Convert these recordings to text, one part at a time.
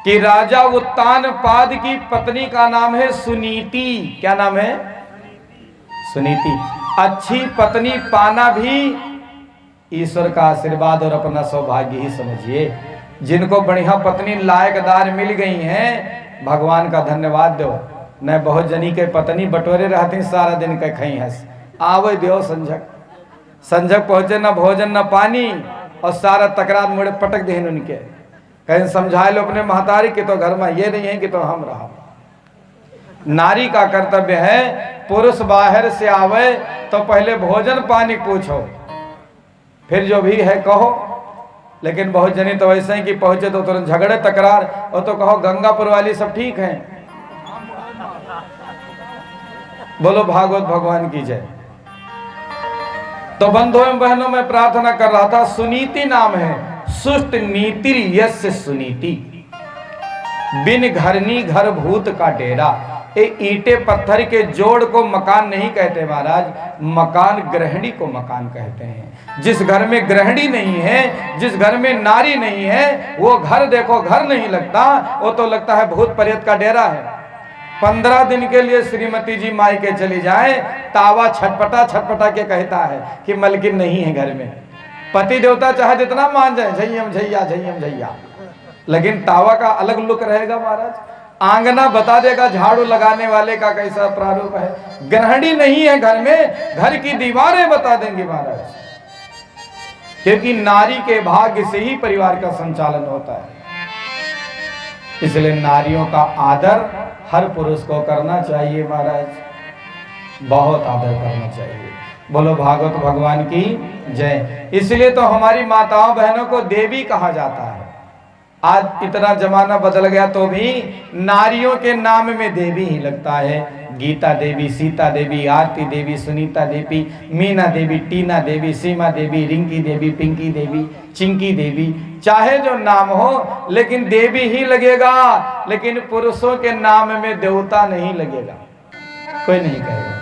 कि राजा उत्तानपाद की पत्नी का नाम है सुनीति। क्या नाम है? सुनीति। अच्छी पत्नी पाना भी ईश्वर का आशीर्वाद और अपना सौभाग्य ही समझिए। जिनको बढ़िया पत्नी लायकदार मिल गई हैं, भगवान का धन्यवाद दो। न बहुत जनी के पत्नी बटोरे रहती सारा दिन के खई हंस आवे दो संझक संझक पहुंचे, न भोजन न पानी, और सारा तकरार मुड़े पटक देन उनके। कहीं समझा लो अपने महतारी के तो घर में ये नहीं है कि तो हम रहा। नारी का कर्तव्य है, पुरुष बाहर से आवे तो पहले भोजन पानी पूछो, फिर जो भी है कहो। लेकिन बहुत जनी तो वैसे ही कि पहुंचे तो तुरंत झगड़े तकरार, और तो कहो गंगापुर वाली सब ठीक हैं। बोलो भागवत भगवान की जय। तो बंधुओं एवं बहनों में प्रार्थना कर रहा था, सुनीति नाम है, सुष्ट नीति यस्य सुनीति। बिन घरनी घर भूत का डेरा। ईंटे पत्थर के जोड़ को मकान नहीं कहते महाराज, मकान गृहिणी को मकान कहते हैं। जिस घर में गृहिणी नहीं है, जिस घर में नारी नहीं है, वो घर देखो घर नहीं लगता, वो तो लगता है भूत प्रेत का डेरा है। 15 दिन के लिए श्रीमती जी मायके चली जाए, तावा छटपटा छटपटा के कहता है कि मलकिन नहीं है घर में। पति देवता चाहे जितना मान जाए झैयम झैया, लेकिन तावा का अलग लुक रहेगा महाराज। आंगना बता देगा झाड़ू लगाने वाले का कैसा प्रारूप है। गृहिणी नहीं है घर में, घर की दीवारें बता देंगे महाराज, क्योंकि नारी के भाग्य से ही परिवार का संचालन होता है। इसलिए नारियों का आदर हर पुरुष को करना चाहिए महाराज, बहुत आदर करना चाहिए। बोलो भागवत भगवान की जय। इसलिए तो हमारी माताओं बहनों को देवी कहा जाता है। आज इतना जमाना बदल गया तो भी नारियों के नाम में देवी ही लगता है। गीता देवी, सीता देवी, आरती देवी, सुनीता देवी, मीना देवी, टीना देवी, सीमा देवी, रिंकी देवी, पिंकी देवी, चिंकी देवी, चाहे जो नाम हो लेकिन देवी ही लगेगा। लेकिन पुरुषों के नाम में देवता नहीं लगेगा, कोई नहीं कहेगा।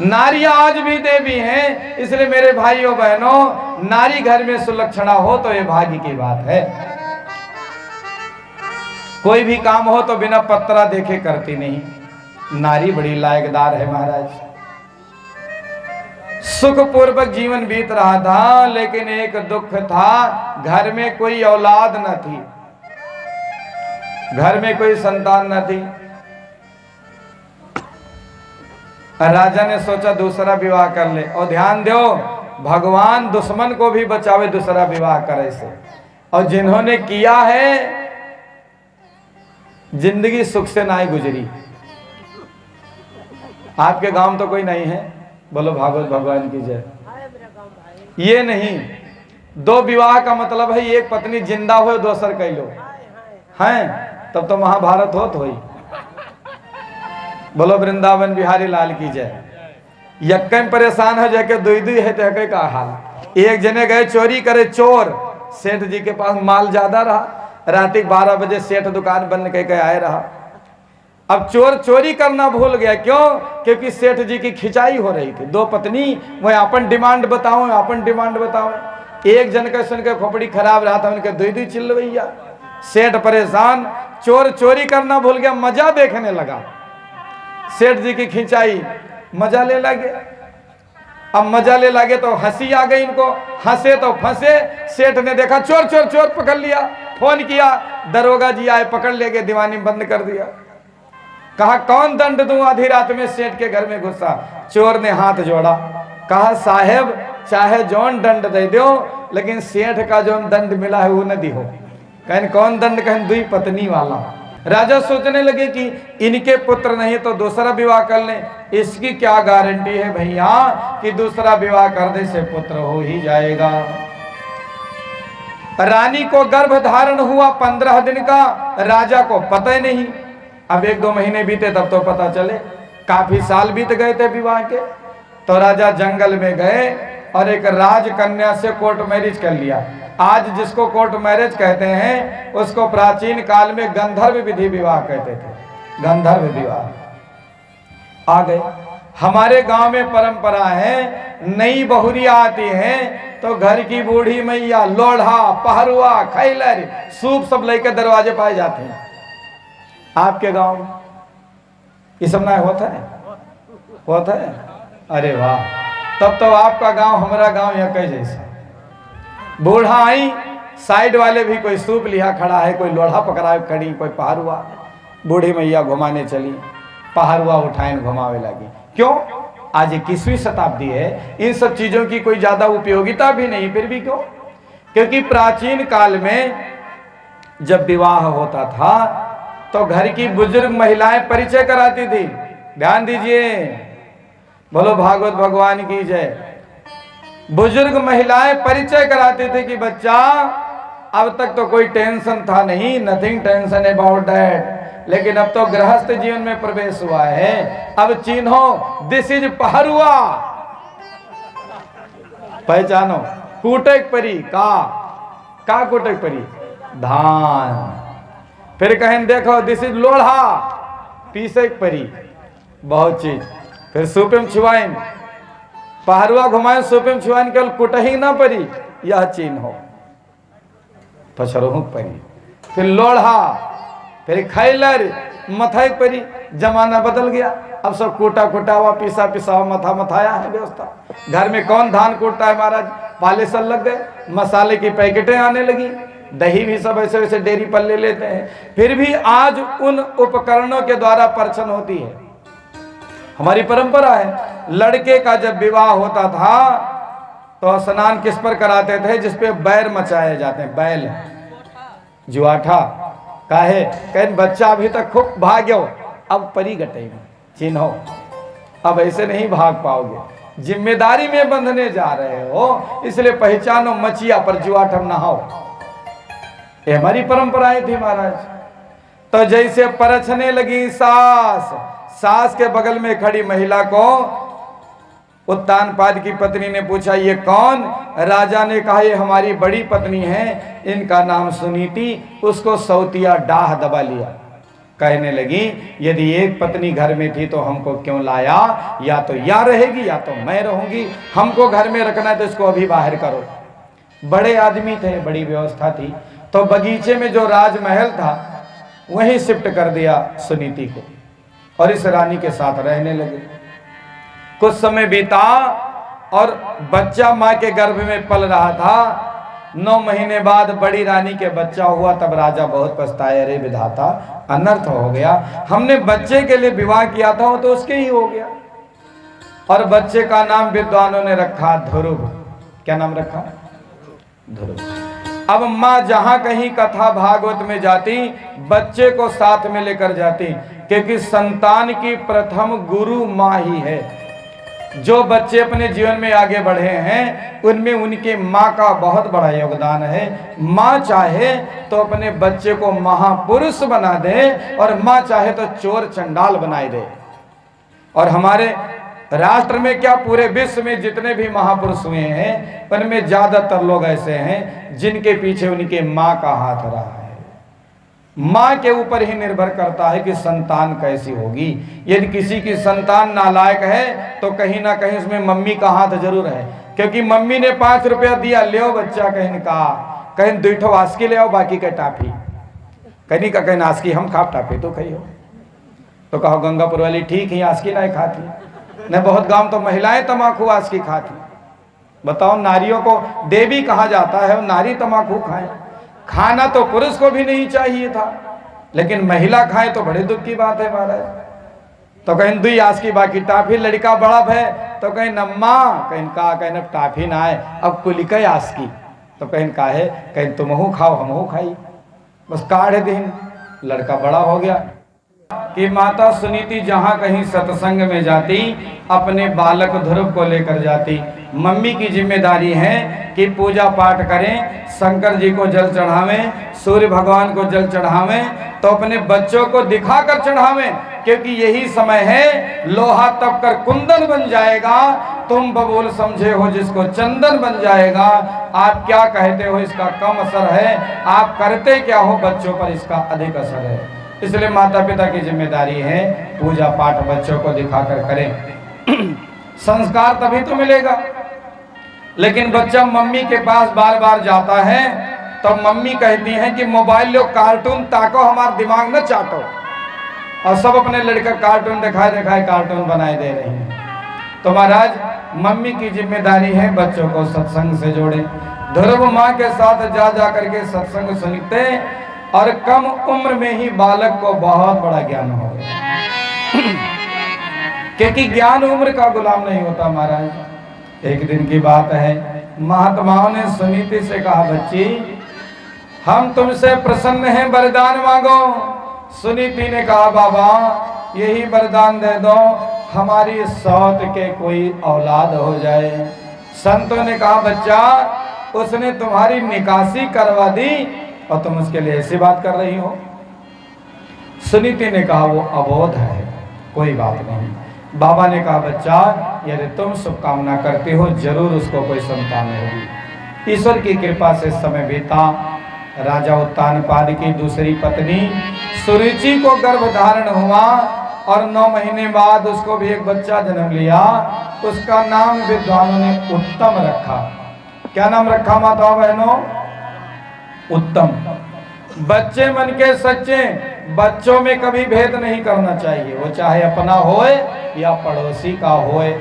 नारियां आज भी देवी हैं। इसलिए मेरे भाइयों बहनों, नारी घर में सुलक्षणा हो तो ये भाग्य की बात है। कोई भी काम हो तो बिना पत्रा देखे करती नहीं। नारी बड़ी लायकदार है महाराज। सुखपूर्वक जीवन बीत रहा था, लेकिन एक दुख था, घर में कोई औलाद न थी, घर में कोई संतान न थी। राजा ने सोचा दूसरा विवाह कर ले। और ध्यान दो, भगवान दुश्मन को भी बचावे दूसरा विवाह करे से। और जिन्होंने किया है जिंदगी सुख से ना गुजरी। आपके गांव तो कोई नहीं है? बोलो भागवत भगवान की जय। ये नहीं, दो विवाह का मतलब है एक पत्नी जिंदा हो दोसर कई लो हैं, तब तो महाभारत होत होई। बोलो वृंदावन बिहारी लाल की जय। यक्कन परेशान है जाके दुई दुई है तो का हाल। एक जने गए चोरी करे, चोर सेठ जी के पास माल ज्यादा रहा, रात 12 बजे सेठ दुकान बंद करके आए रहा। अब चोर चोरी करना भूल गया। क्यों? क्योंकि सेठ जी की खिंचाई हो रही थी। दो पत्नी, वह अपन डिमांड बताओ, अपन डिमांड बताओ। एक जन का सुन के खोपड़ी खराब रहा था, उनके दुई दुई चिल्लवैया। सेठ परेशान, चोर चोरी करना भूल गया, मजा देखने लगा। सेठ जी की खिंचाई मजा ले लगे। अब मजा ले लगे तो हंसी आ गई इनको, हंसे तो फंसे। सेठ ने देखा चोर चोर चोर, पकड़ लिया। फोन किया, दरोगा जी आए, पकड़ ले गए, दीवानी बंद कर दिया। कहा कौन दंड दूं? आधी रात में सेठ के घर में घुसा। चोर ने हाथ जोड़ा, कहा साहेब चाहे जौन दंड दे दो, लेकिन सेठ का जो दंड मिला है वो न दी हो। कहें कौन दंड? कहें दुई पत्नी वाला। राजा सोचने लगे कि इनके पुत्र नहीं तो दूसरा विवाह कर लें। इसकी क्या गारंटी है भैया कि दूसरा विवाह करने से पुत्र हो ही जाएगा। रानी को गर्भ धारण हुआ 15 दिन का, राजा को पता ही नहीं। अब 1-2 महीने बीते तब तो पता चले। काफी साल बीत गए थे विवाह के। तो राजा जंगल में गए और एक राजकन्या से कोर्ट मैरिज कर लिया। आज जिसको कोर्ट मैरिज कहते हैं उसको प्राचीन काल में गंधर्व विधि विवाह कहते थे। गंधर्व विवाह आ गए। हमारे गांव में परंपरा है, नई बहुरिया आती है तो घर की बूढ़ी मैया लोढ़ा, पहरुआ, खैलर, सूप सब लेकर दरवाजे पाए जाते हैं। आपके गांव में ये सब ना होता है? होता है? अरे वाह, तब तो आपका गांव हमारा गांव या कई जैसा। बूढ़ा आई, साइड वाले भी कोई सूप लिया खड़ा है, कोई लोढ़ा पकड़ाए खड़ी, कोई पहरुआ। बूढ़ी मैया घुमाने चली, पहरुआ उठाए घुमावे लगी। क्यों? आज 21वीं शताब्दी है, इन सब चीजों की कोई ज्यादा उपयोगिता भी नहीं, फिर भी क्यों? क्योंकि प्राचीन काल में जब विवाह होता था तो घर की बुजुर्ग महिलाएं परिचय कराती थी। ध्यान दीजिए, बोलो भागवत भगवान की जय। बुजुर्ग महिलाएं परिचय कराती थी कि बच्चा, अब तक तो कोई टेंशन था नहीं, नथिंग टेंशन अबाउट दैट, लेकिन अब तो गृहस्थ जीवन में प्रवेश हुआ है, अब चिन्हो, दिस इज पहरुआ, पहचानो। कूटक परी का कूटक परी? धान। फिर कहें देखो, दिस इज लोढ़ा, पीसक परी, बहुत चीज। फिर सूपे में छुआइन, पहरुआ घुमाए, सूपे में छुआइन, केवल कुटही ना परी, यह चिन्हो पछरोह परी। फिर लोढ़ा, फिर खैलर, मथाई परी। जमाना बदल गया, अब सब कूटा कुटावा, पिसा पिसावा, मथा मथाया है व्यवस्था। घर में कौन धान कूटता है महाराज? पालेसर लग गए, मसाले की पैकेटें आने लगी, दही भी सब ऐसे वैसे डेयरी पर ले लेते हैं। फिर भी आज उन उपकरणों के द्वारा परछन होती है। हमारी परंपरा है, लड़के का जब विवाह होता था तो स्नान किस पर कराते थे? जिसपे बैर मचाए जाते हैं, बैल, जुआठा। काहे? कहीं बच्चा अभी तक खूब भाग्यो, अब परी गटे चिन्हो, अब ऐसे नहीं भाग पाओगे, जिम्मेदारी में बंधने जा रहे हो, इसलिए पहचानो मचिया पर जुआठम नहाओ। ये हमारी परंपराएं थी महाराज। तो जैसे परछने लगी सास के बगल में खड़ी महिला को उत्तानपाद की पत्नी ने पूछा, ये कौन? राजा ने कहा, ये हमारी बड़ी पत्नी है, इनका नाम सुनीति। उसको सौतिया डाह दबा लिया। कहने लगी, यदि एक पत्नी घर में थी तो हमको क्यों लाया? या तो या रहेगी या तो मैं रहूंगी, हमको घर में रखना है तो इसको अभी बाहर करो। बड़े आदमी थे, बड़ी व्यवस्था थी, तो बगीचे में जो राजमहल था वहीं शिफ्ट कर दिया सुनीति को, और इस रानी के साथ रहने लगे। कुछ समय बीता और बच्चा माँ के गर्भ में पल रहा था। 9 महीने बाद बड़ी रानी के बच्चा हुआ। तब राजा बहुत पछताए, अरे विधाता, अनर्थ हो गया, हमने बच्चे के लिए विवाह किया था, तो उसके ही हो गया। और बच्चे का नाम विद्वानों ने रखा ध्रुव। क्या नाम रखा? ध्रुव। अब माँ जहां कहीं कथा भागवत में जाती, बच्चे को साथ में लेकर जाती, क्योंकि संतान की प्रथम गुरु माँ ही है। जो बच्चे अपने जीवन में आगे बढ़े हैं उनमें उनके माँ का बहुत बड़ा योगदान है। माँ चाहे तो अपने बच्चे को महापुरुष बना दे, और माँ चाहे तो चोर चंडाल बनाए दे। और हमारे राष्ट्र में क्या, पूरे विश्व में जितने भी महापुरुष हुए हैं उनमें ज्यादातर लोग ऐसे हैं जिनके पीछे उनके माँ का हाथ रहा है। माँ के ऊपर ही निर्भर करता है कि संतान कैसी होगी। यदि किसी की संतान नालायक है तो कहीं ना कहीं उसमें मम्मी का हाथ जरूर है, क्योंकि मम्मी ने 5 रुपया दिया, ले आओ बच्चा, कहीं का कहीं 2 आस्की ले आओ, बाकी का टाफी, कहीं का कहीं आस्की हम खा, टाफी तो कही हो। तो कहो गंगापुर वाली ठीक ही आस्की नहीं खाती, न बहुत गांव तो महिलाएं तमाकू आस्की खाती। बताओ, नारियों को देवी कहा जाता है और नारी तमाकू खाए? खाना तो पुरुष को भी नहीं चाहिए था, लेकिन महिला खाए तो बड़े दुख की बात है महाराज। तो कहीं 2 आस की, बाकी टाफी। लड़का बड़ा है तो कहीं नम्मा, कहीं का कहीं टाफी ना आए, अब कुलिक आस की, तो कहीं का है, कहीं तुमहू खाओ हमहू खाई, बस काढ़ दिन। लड़का बड़ा हो गया कि माता सुनीति जहां कहीं सत्संग में जाती, अपने बालक ध्रुव को लेकर जाती। मम्मी की जिम्मेदारी है कि पूजा पाठ करें, शंकर जी को जल चढ़ावें, सूर्य भगवान को जल चढ़ावें, तो अपने बच्चों को दिखाकर चढ़ावें, क्योंकि यही समय है लोहा तप कर कुंदन बन जाएगा। तुम बबूल समझे हो जिसको चंदन बन जाएगा। आप क्या कहते हो इसका कम असर है, आप करते क्या हो बच्चों पर इसका अधिक असर है। इसलिए माता पिता की जिम्मेदारी है पूजा पाठ बच्चों को दिखाकर करें। संस्कार तभी तो मिलेगा। लेकिन बच्चा मम्मी के पास बार बार जाता है तो मम्मी कहती हैं कि मोबाइल लो, कार्टून ताको, हमारा दिमाग न चाटो। और सब अपने लड़का कार्टून दिखाए दिखाए कार्टून बनाए दे रहे हैं। तो महाराज मम्मी की जिम्मेदारी है बच्चों को सत्संग से जोड़े। ध्रुव माँ के साथ जा जा करके सत्संग सुनते और कम उम्र में ही बालक को बहुत बड़ा ज्ञान हो गया। क्योंकि ज्ञान उम्र का गुलाम नहीं होता महाराज। एक दिन की बात है, महात्माओं ने सुनीति से कहा, बच्ची हम तुमसे प्रसन्न हैं, वरदान मांगो। सुनीति ने कहा, बाबा यही वरदान दे दो, हमारी सौत के कोई औलाद हो जाए। संतों ने कहा, बच्चा उसने तुम्हारी निकासी करवा दी और तुम उसके लिए ऐसी बात कर रही हो। सुनीति ने कहा, वो अबोध है, कोई बात नहीं। बाबा ने कहा, बच्चा यदि तुम शुभकामना करते हो जरूर उसको कोई संतान होगी। ईश्वर की कृपा से समय बीता। राजा उत्तानपाद की दूसरी पत्नी सुरुचि को गर्भ धारण हुआ और 9 महीने बाद उसको भी एक बच्चा जन्म लिया। उसका नाम विद्वानों ने उत्तम रखा। क्या नाम रखा माताओं बहनों? उत्तम। बच्चे मन के सच्चे, बच्चों में कभी भेद नहीं करना चाहिए, वो चाहे अपना होए या पड़ोसी का होए।